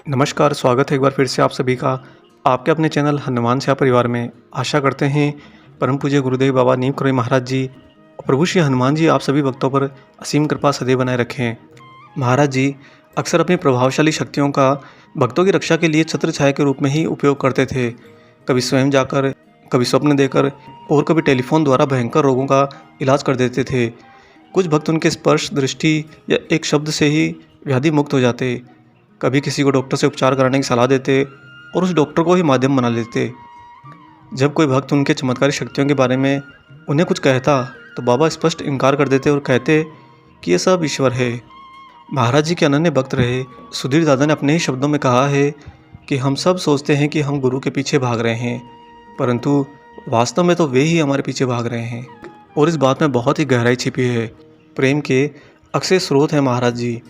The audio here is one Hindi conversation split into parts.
नमस्कार, स्वागत है एक बार फिर से आप सभी का आपके अपने चैनल हनुमान सेवा परिवार में। आशा करते हैं परम पूज्य गुरुदेव बाबा नीम करोई महाराज जी और प्रभु श्री हनुमान जी आप सभी भक्तों पर असीम कृपा सदैव बनाए रखें। महाराज जी अक्सर अपनी प्रभावशाली शक्तियों का भक्तों की रक्षा के लिए छत्र छाया के रूप में ही उपयोग करते थे। कभी स्वयं जाकर, कभी स्वप्न देकर और कभी टेलीफोन द्वारा भयंकर रोगों का इलाज कर देते थे। कुछ भक्त उनके स्पर्श, दृष्टि या एक शब्द से ही व्याधि मुक्त हो जाते। कभी किसी को डॉक्टर से उपचार कराने की सलाह देते और उस डॉक्टर को ही माध्यम बना लेते। जब कोई भक्त उनके चमत्कारी शक्तियों के बारे में उन्हें कुछ कहता तो बाबा स्पष्ट इनकार कर देते और कहते कि यह सब ईश्वर है। महाराज जी के अनन्य भक्त रहे सुधीर दादा ने अपने ही शब्दों में कहा है कि हम सब सोचते हैं कि हम गुरु के पीछे भाग रहे हैं, परंतु वास्तव में तो वे ही हमारे पीछे भाग रहे हैं। और इस बात में बहुत ही गहराई छिपी है। प्रेम के अक्षय स्रोत हैं महाराज जी।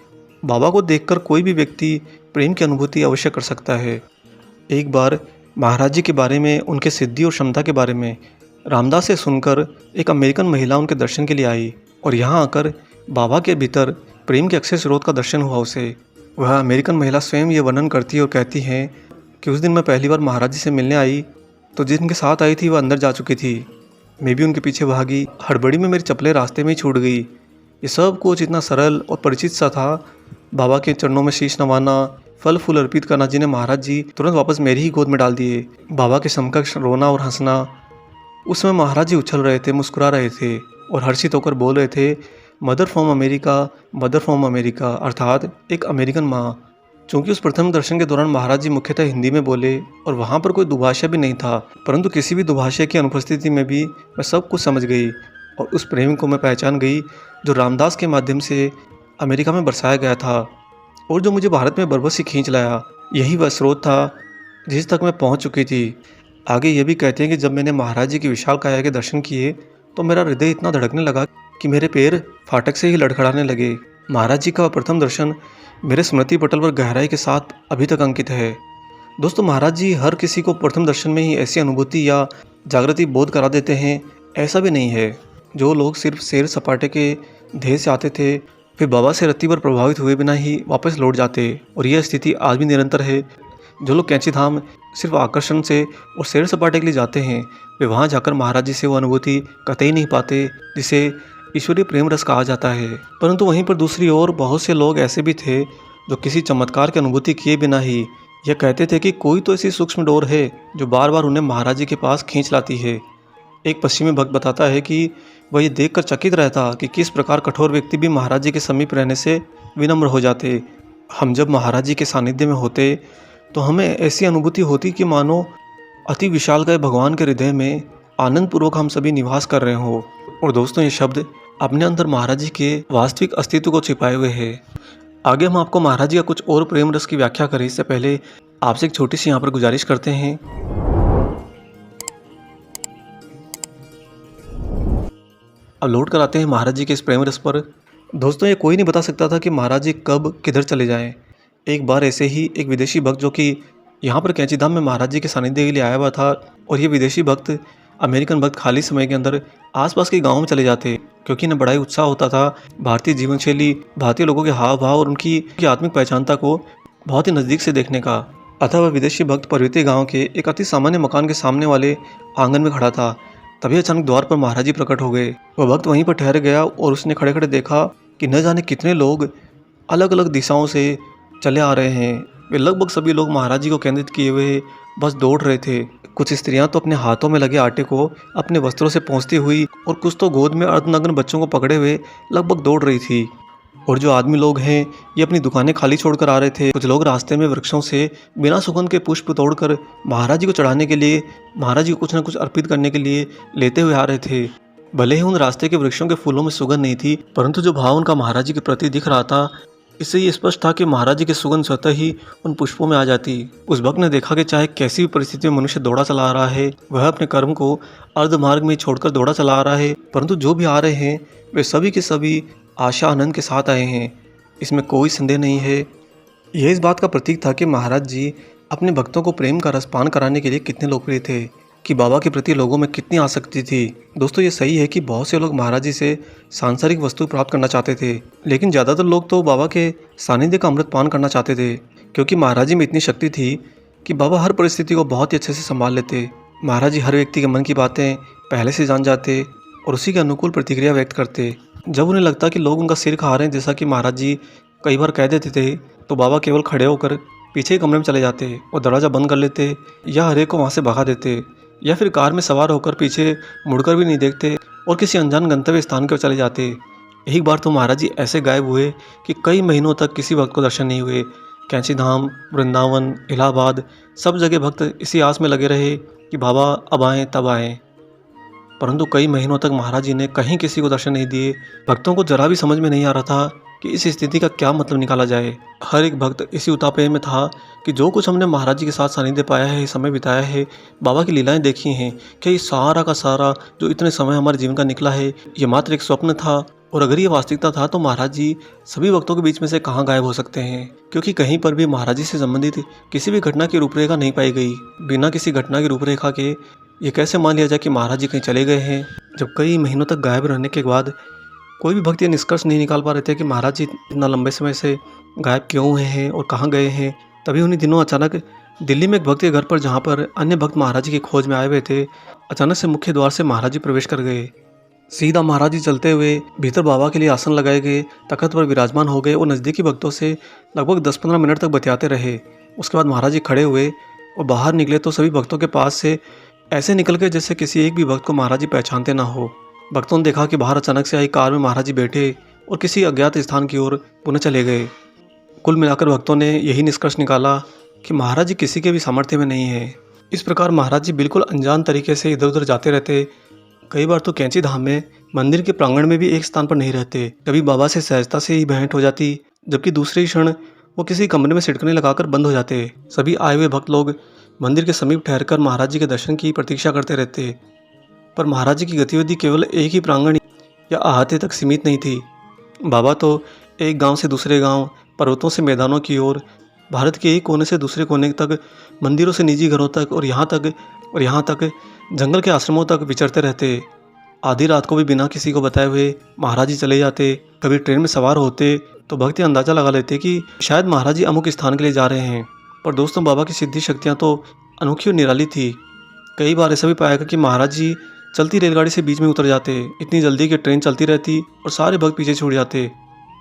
बाबा को देखकर कोई भी व्यक्ति प्रेम की अनुभूति अवश्य कर सकता है। एक बार महाराज जी के बारे में, उनके सिद्धि और क्षमता के बारे में रामदास से सुनकर एक अमेरिकन महिला उनके दर्शन के लिए आई और यहाँ आकर बाबा के भीतर प्रेम के अक्षय स्रोत का दर्शन हुआ उसे। वह अमेरिकन महिला स्वयं ये वर्णन करती है और कहती है कि उस दिन मैं पहली बार महाराज जी से मिलने आई तो जिनके साथ आई थी वह अंदर जा चुकी थी। मैं भी उनके पीछे भागी, हड़बड़ी में मेरी चप्पलें रास्ते में ही छूट गई। ये सब कुछ इतना सरल और परिचित सा था। बाबा के चरणों में शीश नवाना, फल फूल अर्पित करना, जिन्हें महाराज जी तुरंत वापस मेरी ही गोद में डाल दिए। बाबा के समकक्ष रोना और हंसना। उस समय महाराज जी उछल रहे थे, मुस्कुरा रहे थे और हर्षित होकर बोल रहे थे, mother from America, mother from America, अर्थात एक अमेरिकन माँ। चूँकि उस प्रथम दर्शन के दौरान महाराज जी मुख्यतः हिंदी में बोले और वहाँ पर कोई दुभाषा भी नहीं था, परंतु किसी भी दुभाषा की अनुपस्थिति में भी मैं सब कुछ समझ गई और उस प्रेम को मैं पहचान गई जो रामदास के माध्यम से अमेरिका में बरसाया गया था और जो मुझे भारत में बरबस ही खींच लाया। यही वह स्रोत था जिस तक मैं पहुंच चुकी थी। आगे ये भी कहते हैं कि जब मैंने महाराज जी की विशाल काया के दर्शन किए तो मेरा हृदय इतना धड़कने लगा कि मेरे पैर फाटक से ही लड़खड़ाने लगे। महाराज जी का वह प्रथम दर्शन मेरे स्मृति पटल पर गहराई के साथ अभी तक अंकित है। दोस्तों, महाराज जी हर किसी को प्रथम दर्शन में ही ऐसी अनुभूति या जागृति बोध करा देते हैं, ऐसा भी नहीं है। जो लोग सिर्फ सैर सपाटे के ध्येय से आते थे फिर बाबा से रत्ती पर प्रभावित हुए बिना ही वापस लौट जाते और यह स्थिति आज भी निरंतर है। जो लोग कैंची धाम सिर्फ आकर्षण से और सैर सपाटे के लिए जाते हैं वे वहाँ जाकर महाराज जी से वो अनुभूति कतई नहीं पाते जिसे ईश्वरीय प्रेम रस कहा जाता है। परंतु वहीं पर दूसरी ओर बहुत से लोग ऐसे भी थे जो किसी चमत्कार की अनुभूति किए बिना ही यह कहते थे कि कोई तो ऐसी सूक्ष्म डोर है जो बार बार उन्हें महाराज जी के पास खींच लाती है। एक पश्चिमी भक्त बताता है कि वह ये देखकर चकित रहता कि किस प्रकार कठोर व्यक्ति भी महाराज जी के समीप रहने से विनम्र हो जाते। हम जब महाराज जी के सानिध्य में होते तो हमें ऐसी अनुभूति होती कि मानो अति विशालकाय भगवान के हृदय में आनंद पूर्वक हम सभी निवास कर रहे हो। और दोस्तों, ये शब्द अपने अंदर महाराज जी के वास्तविक अस्तित्व को छिपाए हुए है। आगे हम आपको महाराज जी का कुछ और प्रेम रस की व्याख्या करें इससे पहले आपसे एक छोटी सी यहाँ पर गुजारिश करते हैं। अब लौट कर आते हैं महाराज जी के इस प्रेम रस पर। दोस्तों, ये कोई नहीं बता सकता था कि महाराज जी कब किधर चले जाएं। एक बार ऐसे ही एक विदेशी भक्त जो कि यहाँ पर कैंची धाम में महाराज जी के सानिध्य के लिए आया हुआ था और ये विदेशी भक्त, अमेरिकन भक्त खाली समय के अंदर आसपास के गाँव में चले जाते क्योंकि इन्हें बड़ा ही उत्साह होता था भारतीय जीवन शैली, भारतीय लोगों के हाव भाव और उनकी आत्मिक पहचानता को बहुत ही नज़दीक से देखने का। अतः वह विदेशी भक्त पर्वतीय गाँव के एक अति सामान्य मकान के सामने वाले आंगन में खड़ा था। तभी अचानक द्वार पर महाराज जी प्रकट हो गए। वह भक्त वहीं पर ठहर गया और उसने खड़े खड़े देखा कि न जाने कितने लोग अलग अलग दिशाओं से चले आ रहे हैं। वे लगभग सभी लोग महाराज जी को केंद्रित किए हुए बस दौड़ रहे थे। कुछ स्त्रियां तो अपने हाथों में लगे आटे को अपने वस्त्रों से पोंछती हुई और कुछ तो गोद में अर्धनग्न बच्चों को पकड़े हुए लगभग दौड़ रही थी। और जो आदमी लोग हैं ये अपनी दुकानें खाली छोड़कर आ रहे थे। कुछ लोग रास्ते में वृक्षों से बिना सुगंध के पुष्प तोड़कर महाराज जी को चढ़ाने के लिए, महाराज जी को कुछ न कुछ अर्पित करने के लिए लेते हुए आ रहे थे। भले ही उन रास्ते के वृक्षों के फूलों में सुगंध नहीं थी, परंतु जो भाव उनका महाराज जी के प्रति दिख रहा था इससे ये स्पष्ट था कि महाराज जी की सुगंध स्वतः ही उन पुष्पों में आ जाती। उस भक्त ने देखा कि चाहे कैसी भी परिस्थिति में मनुष्य दौड़ा चला आ रहा है, वह अपने कर्म को अर्ध मार्ग में छोड़कर दौड़ा चला आ रहा है, परंतु जो भी आ रहे हैं वे सभी के सभी आशा आनंद के साथ आए हैं। इसमें कोई संदेह नहीं है। यह इस बात का प्रतीक था कि महाराज जी अपने भक्तों को प्रेम का रसपान कराने के लिए कितने लोकप्रिय थे, कि बाबा के प्रति लोगों में कितनी आसक्ति थी। दोस्तों, ये सही है कि बहुत से लोग महाराज जी से सांसारिक वस्तु प्राप्त करना चाहते थे, लेकिन ज़्यादातर लोग तो बाबा के सानिध्य का अमृत पान करना चाहते थे, क्योंकि महाराज जी में इतनी शक्ति थी कि बाबा हर परिस्थिति को बहुत ही अच्छे से संभाल लेते। महाराज जी हर व्यक्ति के मन की बातें पहले से जान जाते और उसी के अनुकूल प्रतिक्रिया व्यक्त करते। जब उन्हें लगता कि लोग उनका सिर खा रहे हैं, जैसा कि महाराज जी कई बार कह देते थे, तो बाबा केवल खड़े होकर पीछे के कमरे में चले जाते और दरवाज़ा बंद कर लेते, या हर एक को वहाँ से भगा देते, या फिर कार में सवार होकर पीछे मुड़कर भी नहीं देखते और किसी अनजान गंतव्य स्थान की ओर चले जाते। एक बार तो महाराज जी ऐसे गायब हुए कि कई महीनों तक किसी भक्त को दर्शन नहीं हुए। कैंची धाम, वृंदावन, इलाहाबाद, सब जगह भक्त इसी आस में लगे रहे कि बाबा अब आएँ तब आएँ, परंतु कई महीनों तक महाराज जी ने कहीं किसी को दर्शन नहीं दिए। भक्तों को जरा भी समझ में नहीं आ रहा था कि इस स्थिति का क्या मतलब निकाला जाए। हर एक भक्त इसी उतापे में था कि जो कुछ हमने महाराज जी के साथ सानिध्य पाया है, समय बिताया है, बाबा की लीलाएं देखी हैं, क्या ये सारा का सारा जो इतने समय हमारे जीवन का निकला है, ये मात्र एक स्वप्न था? और अगर ये वास्तविकता था तो महाराज जी सभी भक्तों के बीच में से कहाँ गायब हो सकते हैं? क्योंकि कहीं पर भी महाराज जी से संबंधित किसी भी घटना की रूपरेखा नहीं पाई गई। बिना किसी घटना की रूपरेखा के ये कैसे मान लिया जाए कि महाराज जी कहीं चले गए हैं? जब कई महीनों तक गायब रहने के बाद कोई भी भक्त ये निष्कर्ष नहीं निकाल पा रहे थे कि महाराज जी इतना लंबे समय से गायब क्यों हुए हैं और कहाँ गए हैं, तभी उन्हीं दिनों अचानक दिल्ली में एक भक्त के घर पर, जहाँ पर अन्य भक्त महाराज जी की खोज में आए हुए थे, अचानक से मुख्य द्वार से महाराज जी प्रवेश कर गए। सीधा महाराज जी चलते हुए भीतर बाबा के लिए आसन लगाए गए तख्त पर विराजमान हो गए और नज़दीकी भक्तों से लगभग 10-15 मिनट तक बतियाते रहे। उसके बाद महाराज जी खड़े हुए और बाहर निकले तो सभी भक्तों के पास से ऐसे निकल गए जैसे किसी एक भी भक्त को महाराज जी पहचानते ना हो। भक्तों ने देखा कि बाहर अचानक से आई कार में महाराज जी बैठे और किसी अज्ञात स्थान की ओर पुनः चले गए। कुल मिलाकर भक्तों ने यही निष्कर्ष निकाला कि महाराज जी किसी के भी सामर्थ्य में नहीं है। इस प्रकार महाराज जी बिल्कुल अनजान तरीके से इधर उधर जाते रहते। कई बार तो कैंची धाम में मंदिर के प्रांगण में भी एक स्थान पर नहीं रहते। कभी बाबा से सहजता से ही भेंट हो जाती, जबकि दूसरे ही क्षण वो किसी कमरे में सिटकने लगाकर बंद हो जाते। सभी आए हुए भक्त लोग मंदिर के समीप ठहरकर महाराज जी के दर्शन की प्रतीक्षा करते रहते, पर महाराज जी की गतिविधि केवल एक ही प्रांगण या अहाते तक सीमित नहीं थी। बाबा तो एक गांव से दूसरे गांव, पर्वतों से मैदानों की ओर, भारत के एक कोने से दूसरे कोने तक, मंदिरों से निजी घरों तक और यहाँ तक जंगल के आश्रमों तक विचरते रहते। आधी रात को भी बिना किसी को बताए हुए महाराज जी चले जाते। कभी ट्रेन में सवार होते तो भक्त अंदाजा लगा लेते कि शायद महाराज जी अमुक स्थान के लिए जा रहे हैं। पर दोस्तों, बाबा की सिद्धि शक्तियाँ तो अनोखी और निराली थी। कई बार ऐसा भी पाया गया कि महाराज जी चलती रेलगाड़ी से बीच में उतर जाते, इतनी जल्दी कि ट्रेन चलती रहती और सारे भक्त पीछे छूट जाते।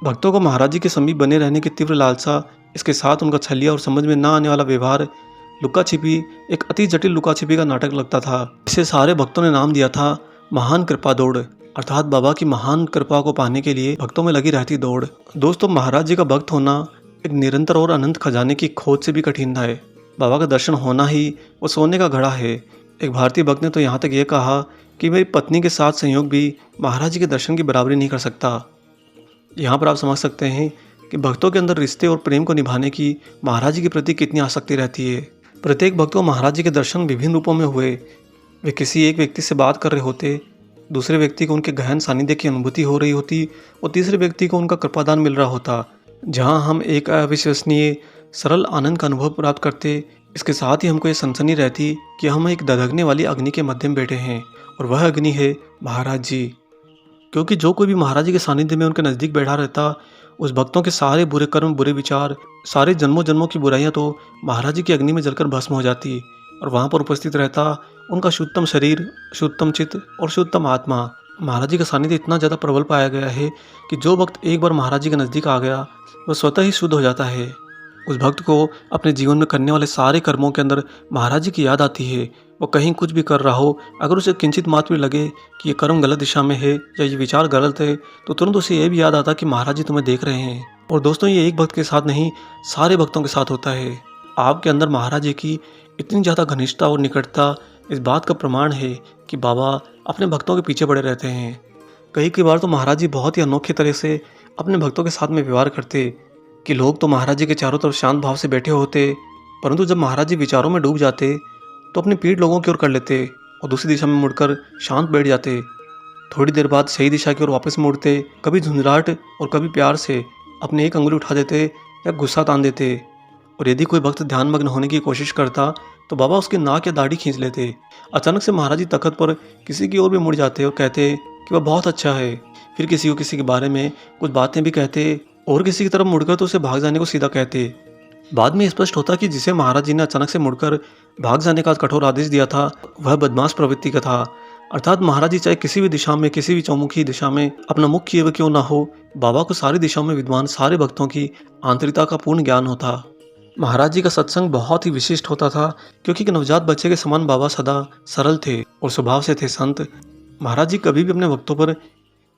भक्तों को महाराज जी के समीप बने रहने की तीव्र लालसा, इसके साथ उनका छलिया और समझ में ना आने वाला व्यवहार, लुका छिपी, एक अति जटिल लुका छिपी का नाटक लगता था। इसे सारे भक्तों ने नाम दिया था महान कृपा दौड़, अर्थात बाबा की महान कृपा को पाने के लिए भक्तों में लगी रहती दौड़। दोस्तों, महाराज जी का भक्त होना एक निरंतर और अनंत खजाने की खोज से भी कठिन है। बाबा का दर्शन होना ही वो सोने का घड़ा है। एक भारतीय भक्त ने तो यहाँ तक ये कहा कि मेरी पत्नी के साथ संयोग भी महाराज जी के दर्शन की बराबरी नहीं कर सकता। यहाँ पर आप समझ सकते हैं कि भक्तों के अंदर रिश्ते और प्रेम को निभाने की महाराज जी के प्रति कितनी आसक्ति रहती है। प्रत्येक भक्त को महाराज जी के दर्शन विभिन्न रूपों में हुए। वे किसी एक व्यक्ति से बात कर रहे होते, दूसरे व्यक्ति को उनके गहन सानिध्य की अनुभूति हो रही होती और तीसरे व्यक्ति को उनका कृपादान मिल रहा होता, जहाँ हम एक अविश्वसनीय सरल आनंद का अनुभव प्राप्त करते। इसके साथ ही हमको ये सनसनी रहती कि हम एक धधकने वाली अग्नि के मध्य में बैठे हैं और वह अग्नि है महाराज जी। क्योंकि जो कोई भी महाराज जी के सानिध्य में उनके नज़दीक बैठा रहता, उस भक्तों के सारे बुरे कर्म, बुरे विचार, सारे जन्मों जन्मों की बुराइयां तो महाराज जी की अग्नि में जलकर भस्म हो जाती और वहाँ पर उपस्थित रहता उनका शुद्धतम शरीर, शुद्धतम चित्त और शुद्धतम आत्मा। महाराज जी का सानिध्य इतना ज़्यादा प्रबल पाया गया है कि जो भक्त एक बार महाराज जी के नज़दीक आ गया वह स्वतः ही शुद्ध हो जाता है। उस भक्त को अपने जीवन में करने वाले सारे कर्मों के अंदर महाराज जी की याद आती है। वो कहीं कुछ भी कर रहा हो, अगर उसे किंचित मात्र भी लगे कि ये कर्म गलत दिशा में है या ये विचार गलत है, तो तुरंत उसे ये भी याद आता कि महाराज जी तुम्हें देख रहे हैं। और दोस्तों, ये एक भक्त के साथ नहीं, सारे भक्तों के साथ होता है। आपके अंदर महाराज जी की इतनी ज़्यादा घनिष्ठता और निकटता इस बात का प्रमाण है कि बाबा अपने भक्तों के पीछे पड़े रहते हैं। कई बार तो महाराज जी बहुत ही अनोखे तरह से अपने भक्तों के साथ में व्यवहार करते कि लोग तो महाराज जी के चारों तरफ शांत भाव से बैठे होते, परंतु जब महाराज जी विचारों में डूब जाते तो अपनी पीठ लोगों की ओर कर लेते और दूसरी दिशा में मुड़कर शांत बैठ जाते। थोड़ी देर बाद सही दिशा की ओर वापस मुड़ते, कभी झुंझलाहट और कभी प्यार से अपनी एक अंगुली उठा देते या गुस्सा तान देते। और यदि कोई भक्त ध्यानमग्न होने की कोशिश करता तो बाबा उसकी नाक या दाढ़ी खींच लेते। अचानक से महाराज जी तख्त पर किसी की ओर भी मुड़ जाते और कहते कि वह बहुत अच्छा है। फिर किसी के बारे में कुछ बातें भी कहते और किसी की तरफ मुड़कर तो उसे भाग जाने को सीधा कहते। बाद में स्पष्ट होता कि जिसे महाराज जी ने अचानक से मुड़कर भाग जाने का कठोर आदेश दिया था, वह बदमाश प्रवृत्ति का था। अर्थात महाराज जी चाहे किसी भी दिशा में, किसी भी चौमुखी दिशा में अपना मुख किए हुए क्यों ना हो, बाबा को सारी दिशाओं में विद्वान सारे भक्तों की आंतरिकता का पूर्ण ज्ञान होता। महाराज जी का सत्संग बहुत ही विशिष्ट होता था, क्योंकि एक नवजात बच्चे के समान बाबा सदा सरल थे और स्वभाव से थे संत। महाराज जी कभी भी अपने भक्तों पर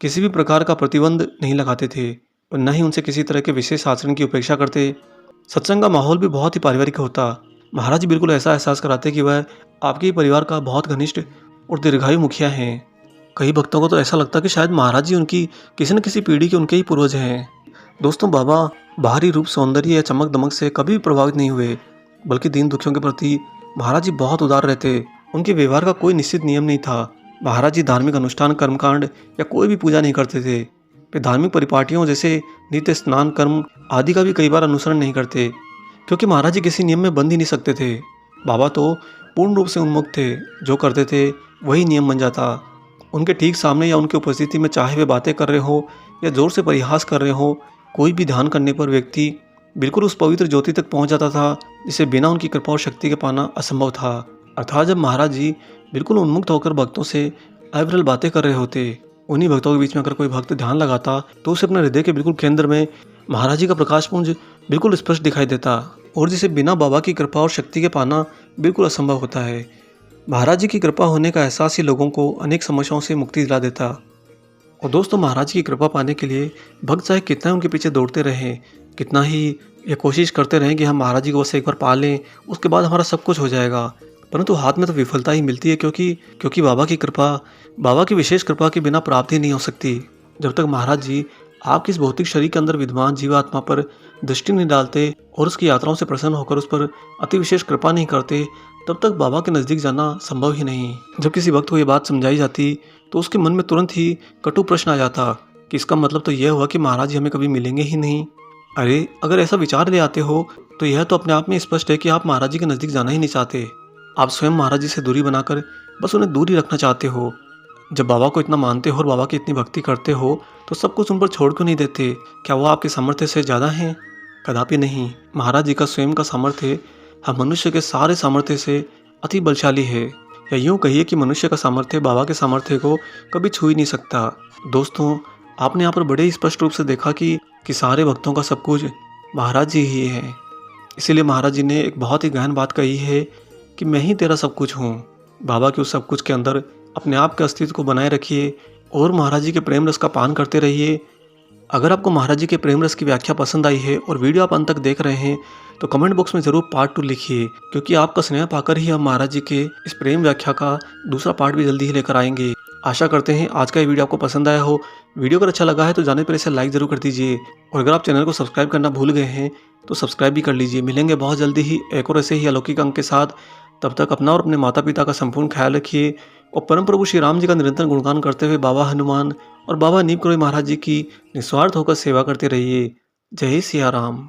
किसी भी प्रकार का प्रतिबंध नहीं लगाते थे और न ही उनसे किसी तरह के विशेष आचरण की उपेक्षा करते। सत्संग का माहौल भी बहुत ही पारिवारिक होता। महाराज जी बिल्कुल ऐसा एहसास कराते कि वह आपके ही परिवार का बहुत घनिष्ठ और दीर्घायु मुखिया हैं। कई भक्तों को तो ऐसा लगता कि शायद महाराज जी उनकी किसी न किसी पीढ़ी के उनके ही पूर्वज हैं। दोस्तों, बाबा बाहरी रूप, सौंदर्य या चमक दमक से कभी भी प्रभावित नहीं हुए, बल्कि दीन दुखियों के प्रति महाराज जी बहुत उदार रहते। उनके व्यवहार का कोई निश्चित नियम नहीं था। महाराज जी धार्मिक अनुष्ठान, कर्मकांड या कोई भी पूजा नहीं करते थे। वे धार्मिक परिपाटियों जैसे नित्य स्नान, कर्म आदि का भी कई बार अनुसरण नहीं करते, क्योंकि महाराज जी किसी नियम में बंध ही नहीं सकते थे। बाबा तो पूर्ण रूप से उन्मुक्त थे, जो करते थे वही नियम बन जाता। उनके ठीक सामने या उनकी उपस्थिति में चाहे वे बातें कर रहे हो या जोर से परिहास कर रहे हो, कोई भी ध्यान करने पर व्यक्ति बिल्कुल उस पवित्र ज्योति तक पहुंच जाता था, जिसे बिना उनकी कृपा और शक्ति के पाना असंभव था। अर्थात जब महाराज जी बिल्कुल उन्मुक्त होकर भक्तों से अविरल बातें कर रहे होते, उन्हीं भक्तों के बीच में अगर कोई भक्त ध्यान लगाता तो उसे अपने हृदय के बिल्कुल केंद्र में महाराज जी का प्रकाशपुंज बिल्कुल स्पष्ट दिखाई देता, और जिसे बिना बाबा की कृपा और शक्ति के पाना बिल्कुल असंभव होता है। महाराज जी की कृपा होने का एहसास ही लोगों को अनेक समस्याओं से मुक्ति दिला देता। और दोस्तों, महाराज की कृपा पाने के लिए भक्त चाहे कितना उनके पीछे दौड़ते रहें, कितना ही ये कोशिश करते रहें कि हम महाराज जी को बस एक बार पा लें, उसके बाद हमारा सब कुछ हो जाएगा, परंतु हाथ में तो विफलता ही मिलती है, क्योंकि बाबा की कृपा, बाबा की विशेष कृपा के बिना प्राप्ति नहीं हो सकती। जब तक महाराज जी आपके इस भौतिक शरीर के अंदर विद्वान जीवात्मा पर दृष्टि नहीं डालते और उसकी यात्राओं से प्रसन्न होकर उस पर अति विशेष कृपा नहीं करते, तब तक बाबा के नज़दीक जाना संभव ही नहीं। जब किसी वक्त को ये बात समझाई जाती तो उसके मन में तुरंत ही कटु प्रश्न आ जाता कि इसका मतलब तो यह हुआ कि महाराज जी हमें कभी मिलेंगे ही नहीं। अरे, अगर ऐसा विचार ले आते हो तो यह तो अपने आप में स्पष्ट है कि आप महाराज जी के नज़दीक जाना ही नहीं चाहते। आप स्वयं महाराज जी से दूरी बनाकर बस उन्हें दूर ही रखना चाहते हो। जब बाबा को इतना मानते हो और बाबा की इतनी भक्ति करते हो, तो सब कुछ उन पर छोड़ क्यों नहीं देते? क्या वो आपके सामर्थ्य से ज़्यादा हैं? कदापि नहीं। महाराज जी का स्वयं का सामर्थ्य हम मनुष्य के सारे सामर्थ्य से अति बलशाली है, या यूँ कहिए कि मनुष्य का सामर्थ्य बाबा के सामर्थ्य को कभी छू ही नहीं सकता। दोस्तों, आपने यहाँ पर बड़े ही स्पष्ट रूप से देखा कि सारे भक्तों का सब कुछ महाराज जी ही है। इसीलिए महाराज जी ने एक बहुत ही गहन बात कही है कि मैं ही तेरा सब कुछ हूँ। बाबा के उस सब कुछ के अंदर अपने आप के अस्तित्व को बनाए रखिए और महाराज जी के प्रेम रस का पान करते रहिए। अगर आपको महाराज जी के प्रेम रस की व्याख्या पसंद आई है और वीडियो आप अंत तक देख रहे हैं, तो कमेंट बॉक्स में ज़रूर पार्ट 2 लिखिए, क्योंकि आपका स्नेह पाकर ही हम महाराज जी के इस प्रेम व्याख्या का दूसरा पार्ट भी जल्दी ही लेकर आएंगे। आशा करते हैं आज का ये वीडियो आपको पसंद आया हो। वीडियो अगर अच्छा लगा है तो जाने पर इसे लाइक ज़रूर कर दीजिए, और अगर आप चैनल को सब्सक्राइब करना भूल गए हैं तो सब्सक्राइब भी कर लीजिए। मिलेंगे बहुत जल्दी ही एक और ऐसे ही अलौकिक अंक के साथ। तब तक अपना और अपने माता पिता का संपूर्ण ख्याल रखिए और परम प्रभु श्री राम जी का निरंतर गुणगान करते हुए बाबा हनुमान और बाबा नीम करोई महाराज जी की निस्वार्थ होकर सेवा करते रहिए। जय सिया राम।